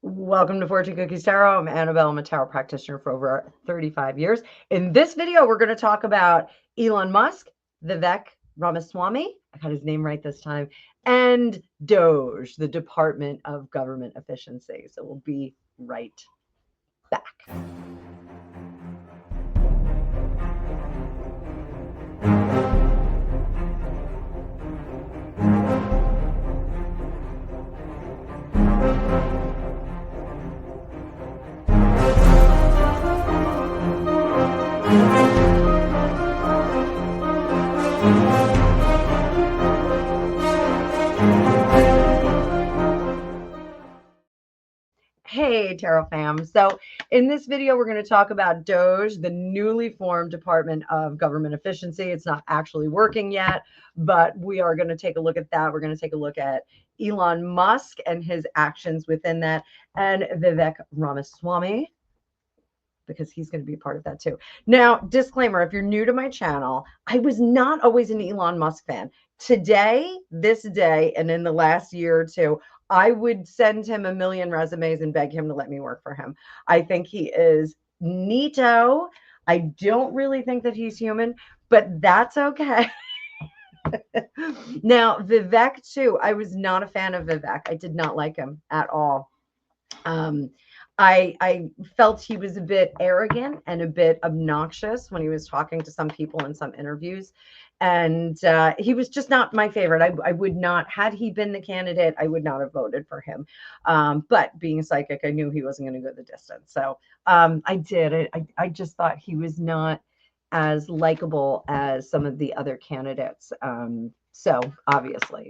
Welcome to Fortune Cookies Tarot. I'm Annabelle. I'm a tarot practitioner for over 35 years. In this video, we're going to talk about Elon Musk, Vivek Ramaswamy, I got his name right this time, and D.O.G.E, the Department of Government Efficiency. So we'll be right back. Hey, Tarot fam. So in this video, we're going to talk about D.O.G.E, the newly formed Department of Government Efficiency. It's not actually working yet, but we are going to take a look at that. We're going to take a look at Elon Musk and his actions within that, and Vivek Ramaswamy, because he's going to be a part of that too. Now, disclaimer, if you're new to my channel, I was not always an Elon Musk fan. Today, this day, and in the last year or two, I would send him a million resumes and beg him to let me work for him. I think he is neato. I don't really think that he's human, but that's okay. Now, Vivek too. I was not a fan of Vivek. I did not like him at all. I felt he was a bit arrogant and a bit obnoxious when he was talking to some people in some interviews. And he was just not my favorite. I would not, had he been the candidate, I would not have voted for him. But being psychic, I knew he wasn't going to go the distance. So I did. I just thought he was not as likable as some of the other candidates. So obviously.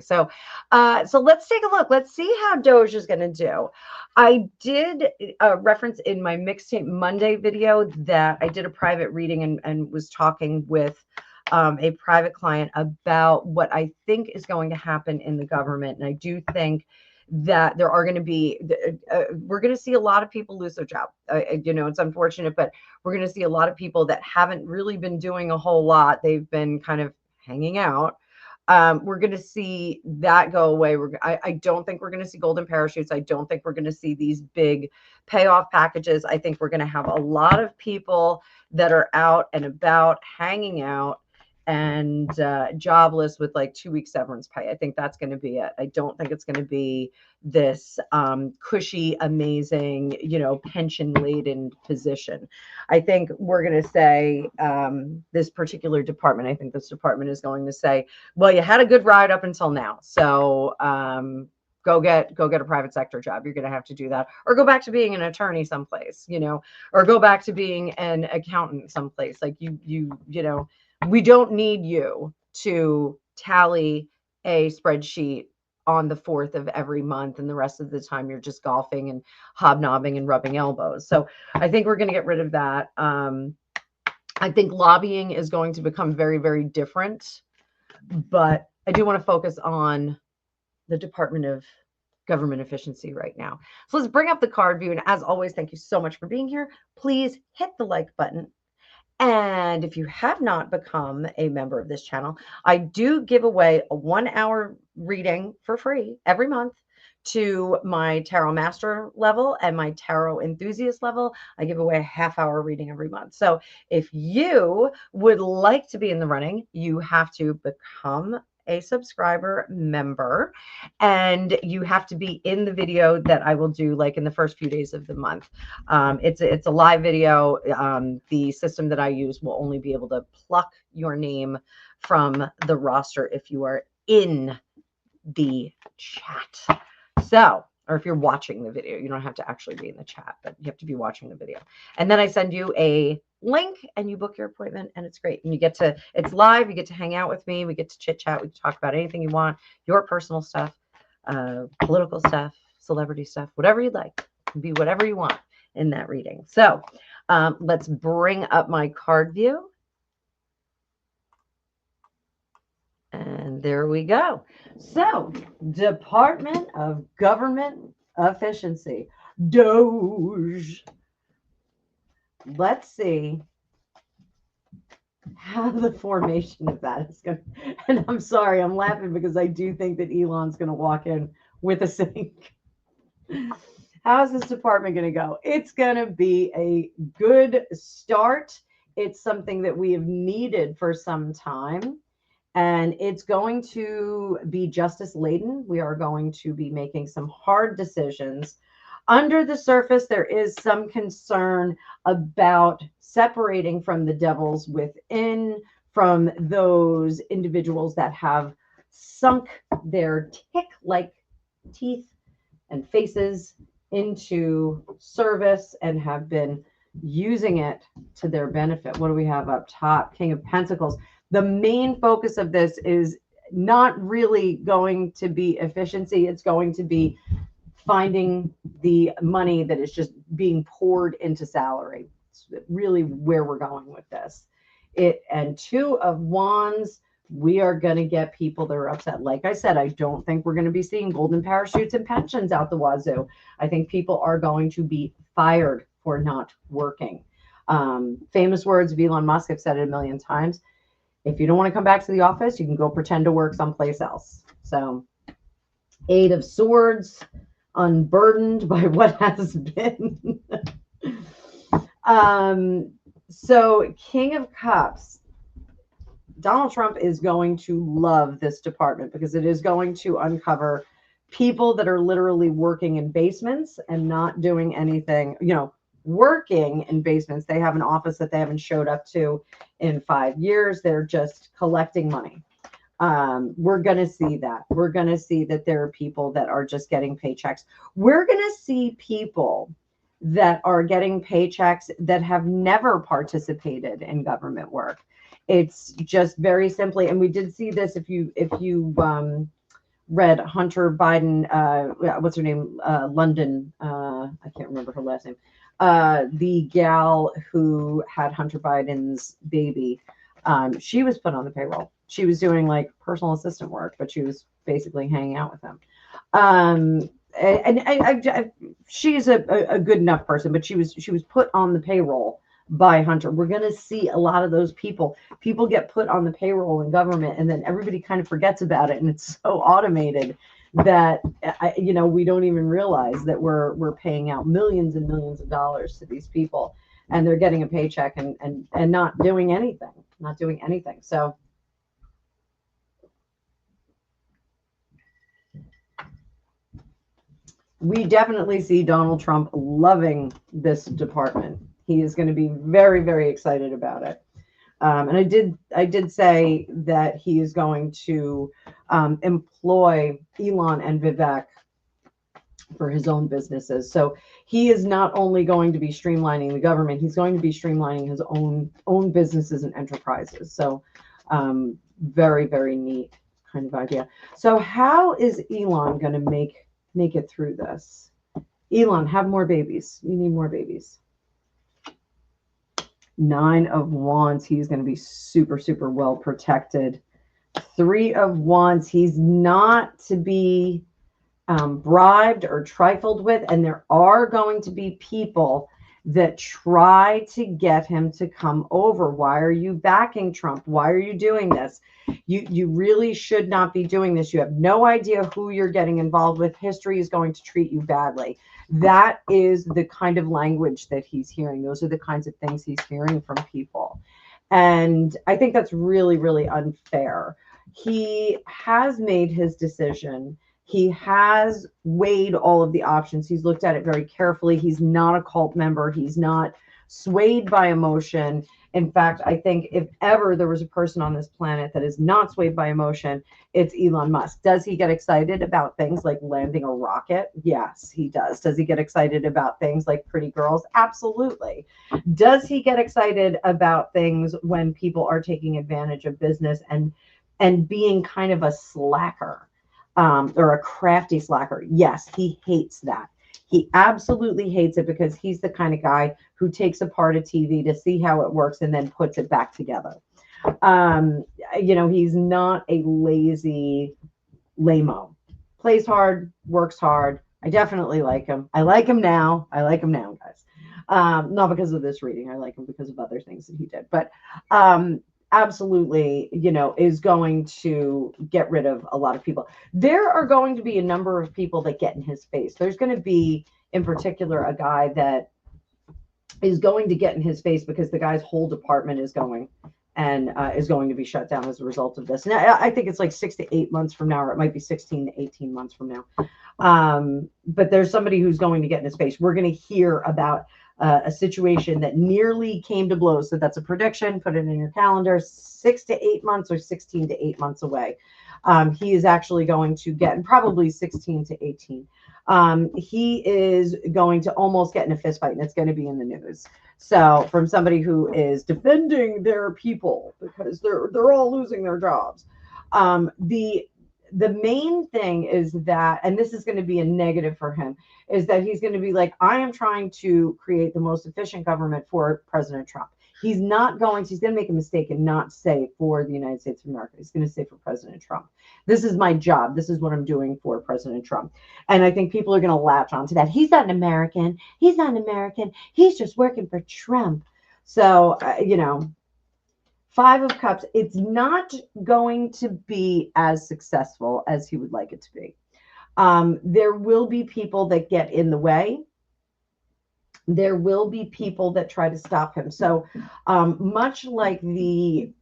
So let's take a look. Let's see how D.O.G.E is going to do. I did reference in my Mixtape Monday video that I did a private reading and was talking with a private client about what I think is going to happen in the government. And I do think that there are going to be, we're going to see a lot of people lose their job. You know, it's unfortunate, but we're going to see a lot of people that haven't really been doing a whole lot. They've been kind of hanging out. We're going to see that go away. I don't think we're going to see golden parachutes. I don't think we're going to see these big payoff packages. I think we're going to have a lot of people that are out and about, hanging out, and jobless with like 2 weeks severance pay. I think that's going to be it. I don't think it's going to be this cushy, amazing, you know, pension laden position. I think we're going to say this particular department, I think this department is going to say, well, you had a good ride up until now. So go get a private sector job. You're going to have to do that, or go back to being an attorney someplace, you know, or go back to being an accountant someplace. Like you know, we don't need you to tally a spreadsheet on the 4th of every month, and the rest of the time you're just golfing and hobnobbing and rubbing elbows. So I think we're going to get rid of that. I think lobbying is going to become very, very different, but I do want to focus on the Department of Government Efficiency right now. So let's bring up the card view. And as always, thank you so much for being here. Please hit the like button. And if you have not become a member of this channel, I do give away a 1-hour reading for free every month to my Tarot Master level and my Tarot Enthusiast level. I give away a half-hour reading every month. So if you would like to be in the running, you have to become a subscriber member, and you have to be in the video that I will do like in the first few days of the month. It's a live video. The system that I use will only be able to pluck your name from the roster if you are in the chat. So, or if you're watching the video, you don't have to actually be in the chat, but you have to be watching the video. And then I send you a link and you book your appointment, and it's great. And you get to, it's live, you get to hang out with me, we get to chit chat, we can talk about anything you want, your personal stuff, political stuff, celebrity stuff, whatever you'd like. It can be whatever you want in that reading. So let's bring up my card view. And there we go. So, Department of Government Efficiency, D.O.G.E. Let's see how the formation of that is going to, and I'm sorry, I'm laughing because I do think that Elon's going to walk in with a sink. How's this department going to go? It's going to be a good start. It's something that we have needed for some time. And it's going to be justice laden. We are going to be making some hard decisions. Under the surface, there is some concern about separating from the devils within, from those individuals that have sunk their tick-like teeth and faces into service and have been using it to their benefit. What do we have up top? King of Pentacles. The main focus of this is not really going to be efficiency. It's going to be finding the money that is just being poured into salary. It's really where we're going with this. And Two of Wands, we are going to get people that are upset. Like I said, I don't think we're going to be seeing golden parachutes and pensions out the wazoo. I think people are going to be fired for not working. Famous words of Elon Musk, I've said it a million times. If you don't want to come back to the office, you can go pretend to work someplace else. So, Eight of Swords, unburdened by what has been. So, King of Cups. Donald Trump is going to love this department because it is going to uncover people that are literally working in basements and not doing anything, working in basements. They have an office that they haven't showed up to in 5 years. They're just collecting money. We're going to see that. We're going to see that there are people that are just getting paychecks. We're going to see people that are getting paychecks that have never participated in government work. It's just very simply, and we did see this if you read Hunter Biden, what's her name? London, I can't remember her last name. The gal who had Hunter Biden's baby, she was put on the payroll. She was doing like personal assistant work, but she was basically hanging out with him. She's a good enough person, but she was put on the payroll by Hunter. We're going to see a lot of those people. People get put on the payroll in government, and then everybody kind of forgets about it, and it's so automated that we don't even realize that we're paying out millions and millions of dollars to these people, and they're getting a paycheck and not doing anything. So we definitely see Donald Trump loving this department. He is going to be very, very excited about it. And I did say that he is going to employ Elon and Vivek for his own businesses. So he is not only going to be streamlining the government, he's going to be streamlining his own businesses and enterprises. So very, very neat kind of idea. So how is Elon going to make it through this? Elon, have more babies. You need more babies. 9 of Wands, he's going to be super, super well protected. 3 of Wands, he's not to be bribed or trifled with, and there are going to be people that try to get him to come over. Why are you backing Trump? Why are you doing this? You really should not be doing this. You have no idea who you're getting involved with. History is going to treat you badly. That is the kind of language that he's hearing. Those are the kinds of things he's hearing from people. And I think that's really, really unfair. He has made his decision. He has weighed all of the options. He's looked at it very carefully. He's not a cult member. He's not swayed by emotion. In fact, I think if ever there was a person on this planet that is not swayed by emotion, it's Elon Musk. Does he get excited about things like landing a rocket? Yes, he does. Does he get excited about things like pretty girls? Absolutely. Does he get excited about things when people are taking advantage of business and being kind of a slacker, or a crafty slacker? Yes, he hates that. He absolutely hates it because he's the kind of guy who takes apart a TV to see how it works and then puts it back together. He's not a lazy lame-o. Plays hard, works hard. I definitely like him. I like him now, guys. Not because of this reading. I like him because of other things that he did. But absolutely, is going to get rid of a lot of people. There are going to be a number of people that get in his face. There's going to be, in particular, a guy that is going to get in his face because the guy's whole department is going to be shut down as a result of this. And I think it's like 6 to 8 months from now, or it might be 16 to 18 months from now. But there's somebody who's going to get in his face. We're going to hear about a situation that nearly came to blows. So that's a prediction. Put it in your calendar. 6 to 8 months or 16 to 8 months away. He is actually going to get, and probably 16 to 18. He is going to almost get in a fist fight, and it's going to be in the news. So from somebody who is defending their people because they're all losing their jobs. The main thing is that, and this is going to be a negative for him, is that he's going to be like, I am trying to create the most efficient government for President Trump. He's going to make a mistake and not say for the United States of America. He's going to say for President Trump. This is my job. This is what I'm doing for President Trump. And I think people are going to latch onto that. He's not an American. He's not an American. He's just working for Trump. So, Five of Cups, it's not going to be as successful as he would like it to be. There will be people that get in the way. There will be people that try to stop him. So much like the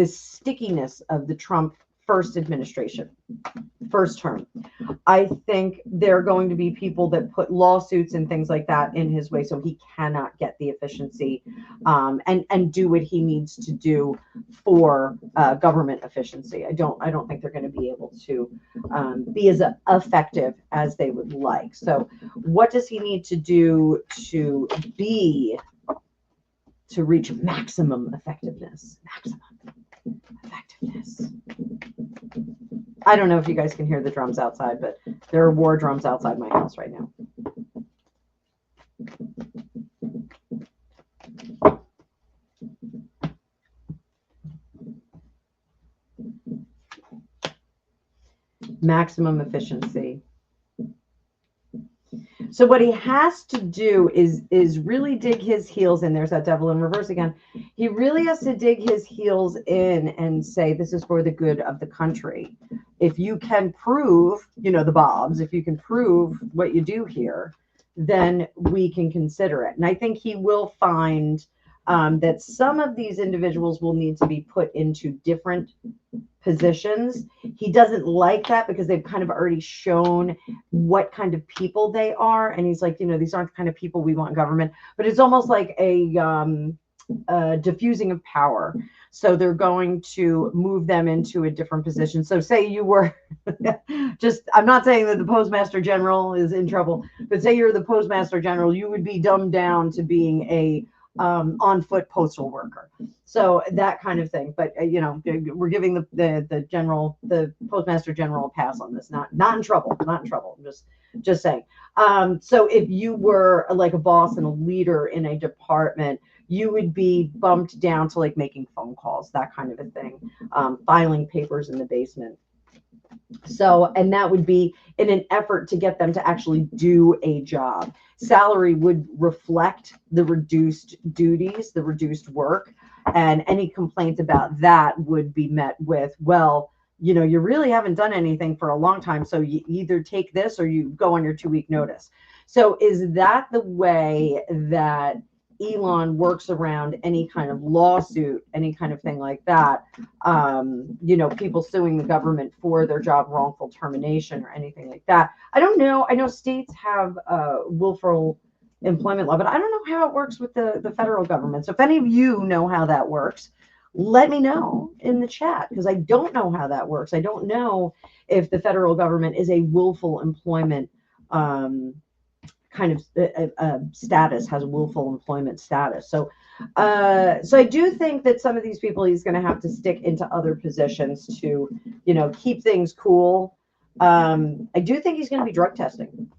stickiness of the Trump first administration, first term, I think there are going to be people that put lawsuits and things like that in his way, so he cannot get the efficiency and do what he needs to do for government efficiency. I don't think they're going to be able to be as effective as they would like. So what does he need to do to reach maximum effectiveness? I don't know if you guys can hear the drums outside, but there are war drums outside my house right now. Maximum efficiency. So what he has to do is really dig his heels in. There's that devil in reverse again. He really has to dig his heels in and say, this is for the good of the country. If you can prove, the Bobs, if you can prove what you do here, then we can consider it. And I think he will find that some of these individuals will need to be put into different positions. He doesn't like that because they've kind of already shown what kind of people they are. And he's like, these aren't the kind of people we want in government. But it's almost like a diffusing of power. So they're going to move them into a different position. So say you were I'm not saying that the Postmaster General is in trouble, but say you're the Postmaster General, you would be dumbed down to being a on foot postal worker. So that kind of thing. But we're giving the Postmaster General a pass on this. Not in trouble. I'm just saying. So if you were like a boss and a leader in a department, you would be bumped down to like making phone calls, that kind of a thing, filing papers in the basement. So, and that would be in an effort to get them to actually do a job. Salary would reflect the reduced duties, the reduced work, and any complaints about that would be met with, well, you really haven't done anything for a long time, so you either take this or you go on your 2-week notice. So is that the way that Elon works around any kind of lawsuit, any kind of thing like that? People suing the government for their job wrongful termination or anything like that. I don't know. I know states have willful employment law, but I don't know how it works with the federal government. So if any of you know how that works, let me know in the chat, because I don't know how that works. I don't know if the federal government is a willful employment kind of status, has a willful employment status. So I do think that some of these people he's going to have to stick into other positions to, keep things cool. I do think he's going to be drug testing.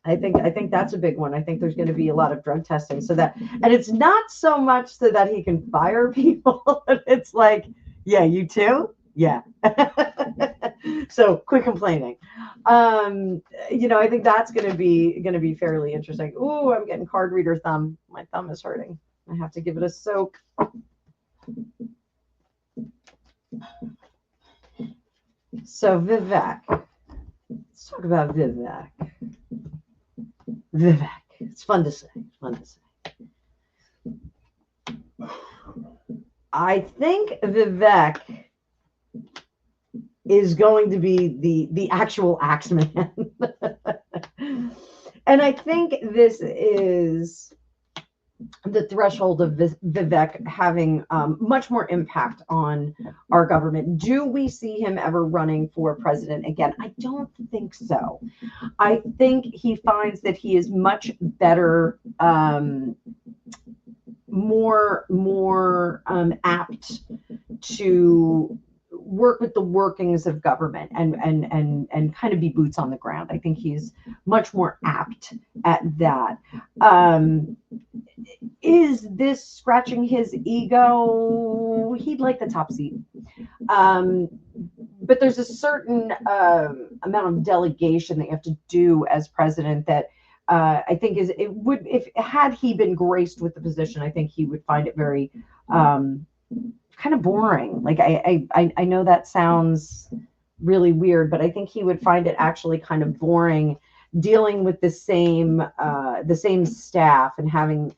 I think that's a big one. I think there's going to be a lot of drug testing, and it's not so much so that he can fire people. It's like, yeah, you too? Yeah. So quit complaining. I think that's going to be fairly interesting. Ooh, I'm getting card reader thumb. My thumb is hurting. I have to give it a soak. So Vivek, let's talk about Vivek. Vivek, it's fun to say. It's fun to say. I think Vivek is going to be the actual Axeman. And I think this is the threshold of Vivek having much more impact on our government. Do we see him ever running for president again? I don't think so. I think he finds that he is much better, more apt to work with the workings of government and kind of be boots on the ground. I think he's much more apt at that. Is this scratching his ego? He'd like the top seat. But there's a certain amount of delegation that you have to do as president that I think if had he been graced with the position, I think he would find it very kind of boring. Like I know that sounds really weird, but I think he would find it actually kind of boring dealing with the same staff and having,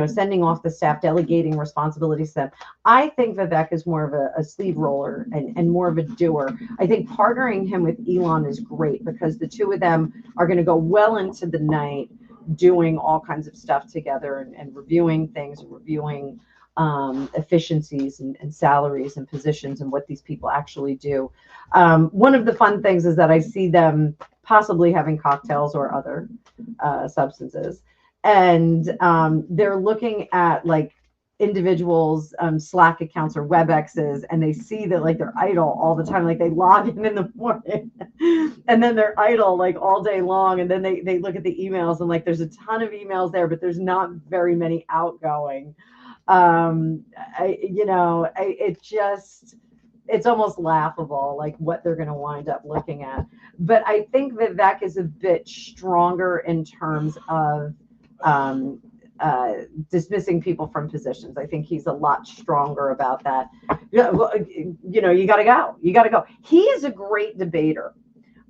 sending off the staff, delegating responsibilities to them. I think Vivek is more of a sleeve roller and more of a doer. I think partnering him with Elon is great because the two of them are going to go well into the night doing all kinds of stuff together and reviewing things and reviewing efficiencies and salaries and positions and what these people actually do. One of the fun things is that I see them possibly having cocktails or other substances. And they're looking at like individuals' Slack accounts or WebExes, and they see that like they're idle all the time. Like they log in the morning and then they're idle like all day long. And then they look at the emails and like there's a ton of emails there, but there's not very many outgoing. It's almost laughable, like what they're going to wind up looking at. But I think Vivek is a bit stronger in terms of dismissing people from positions. I think he's a lot stronger about that. You got to go. You got to go. He is a great debater.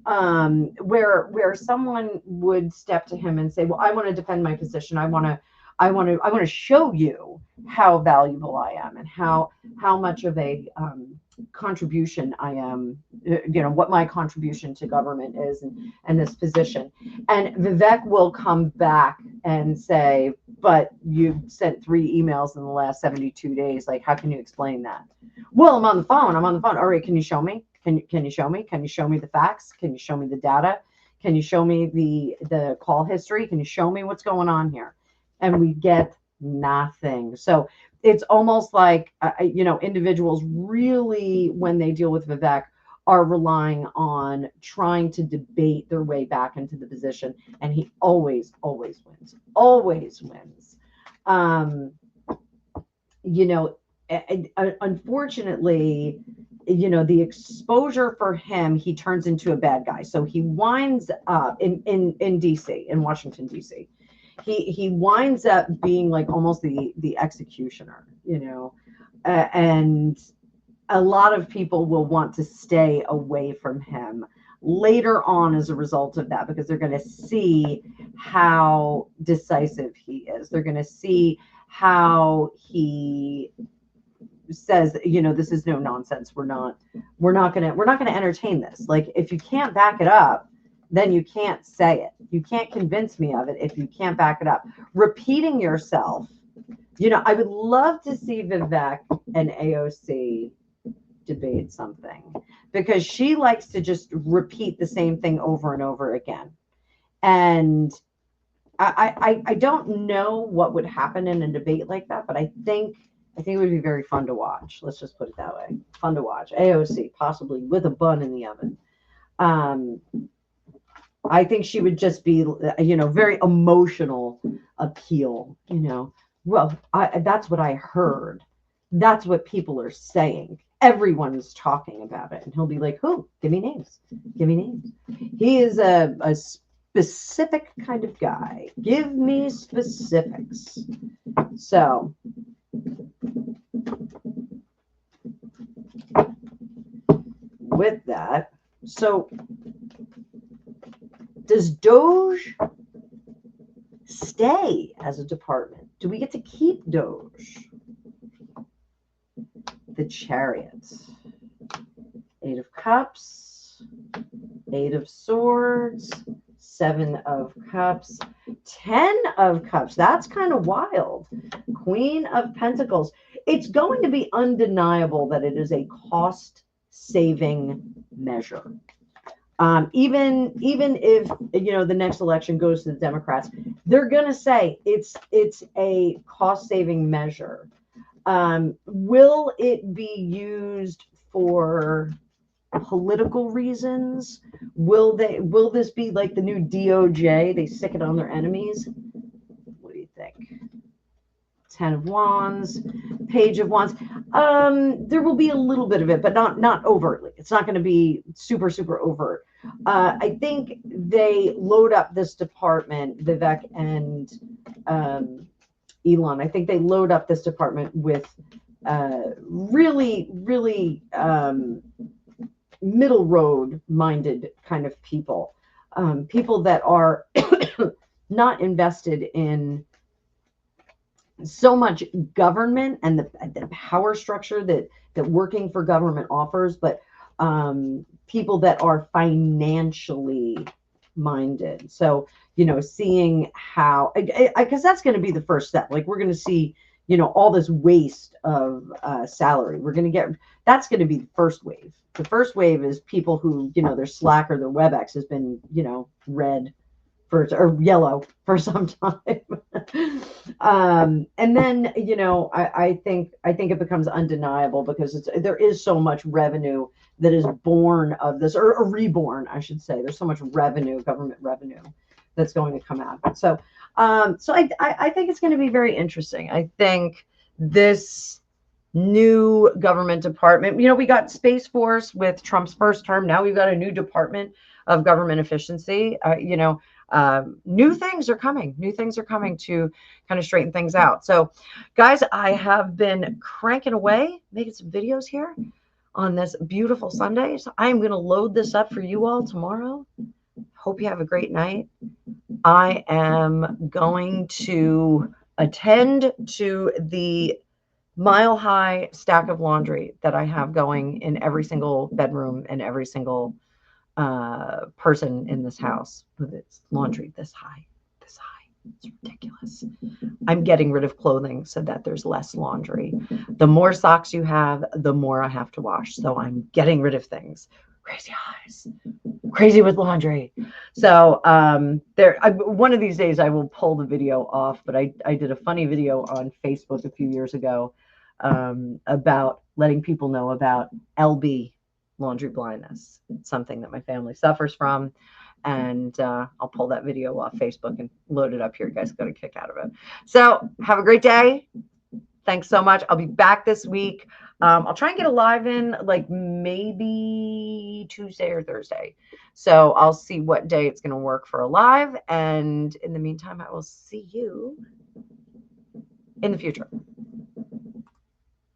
Where someone would step to him and say, "Well, I want to defend my position. I want to show you how valuable I am and how much of a contribution I am, what my contribution to government is and this position." And Vivek will come back and say, "But you sent 3 emails in the last 72 days. Like, how can you explain that?" "Well, I'm on the phone. All right, can you show me? Can you show me? Can you show me the facts? Can you show me the data? Can you show me the call history? Can you show me what's going on here?" And we get nothing. So it's almost like, individuals really, when they deal with Vivek, are relying on trying to debate their way back into the position. And he always wins. Unfortunately, the exposure for him, he turns into a bad guy. So he winds up in DC, in Washington, DC. He winds up being like almost the executioner, and a lot of people will want to stay away from him later on as a result of that, because they're going to see how decisive he is. They're going to see how he says, this is no nonsense. We're not going to entertain this. Like, if you can't back it up, then you can't say it. You can't convince me of it if you can't back it up. Repeating yourself. I would love to see Vivek and AOC debate something, because she likes to just repeat the same thing over and over again. And I don't know what would happen in a debate like that, but I think it would be very fun to watch. Let's just put it that way. Fun to watch. AOC, possibly with a bun in the oven. I think she would just be, very emotional appeal, Well, that's what I heard. That's what people are saying. Everyone's talking about it. And he'll be like, "Who? Give me names. Give me names." He is a specific kind of guy. Give me specifics. So with that, so does D.O.G.E stay as a department? Do we get to keep D.O.G.E? The Chariot. 8 of Cups, 8 of Swords, 7 of Cups, 10 of Cups. That's kind of wild. Queen of Pentacles. It's going to be undeniable that it is a cost-saving measure. Even if the next election goes to the Democrats, they're going to say it's a cost-saving measure. Will it be used for political reasons? Will this be like the new D.O.G.E? They stick it on their enemies? What do you think? 10 of Wands, Page of Wands. There will be a little bit of it, but not overtly. It's not going to be super, super overt. I think they load up this department, Vivek and Elon. I think they load up this department with really, really middle road minded kind of people, people that are not invested in so much government and the power structure that working for government offers, but people that are financially minded. So, seeing how, because that's going to be the first step. Like, we're going to see, all this waste of salary. That's going to be the first wave. The first wave is people who, their Slack or their WebEx has been, red or yellow for some time. And then, I think it becomes undeniable because there is so much revenue that is born of this, or reborn, I should say. There's so much revenue, government revenue, that's going to come out of it. So, I think it's going to be very interesting. I think this new government department, we got Space Force with Trump's first term. Now we've got a new Department of Government Efficiency. New things are coming. New things are coming to kind of straighten things out. So, guys, I have been cranking away, making some videos here on this beautiful Sunday. So I am going to load this up for you all tomorrow. Hope you have a great night. I am going to attend to the mile-high stack of laundry that I have going in every single bedroom and every single person in this house with its laundry this high. It's ridiculous. I'm getting rid of clothing so that there's less laundry. The more socks you have, the more I have to wash. So I'm getting rid of things. Crazy eyes, crazy with laundry. So one of these days I will pull the video off, but I did a funny video on Facebook a few years ago about letting people know about LB, laundry blindness. It's something that my family suffers from. And I'll pull that video off Facebook and load it up here. You guys got a kick out of it. So have a great day. Thanks so much. I'll be back this week. I'll try and get a live in like maybe Tuesday or Thursday. So I'll see what day it's going to work for a live. And in the meantime, I will see you in the future.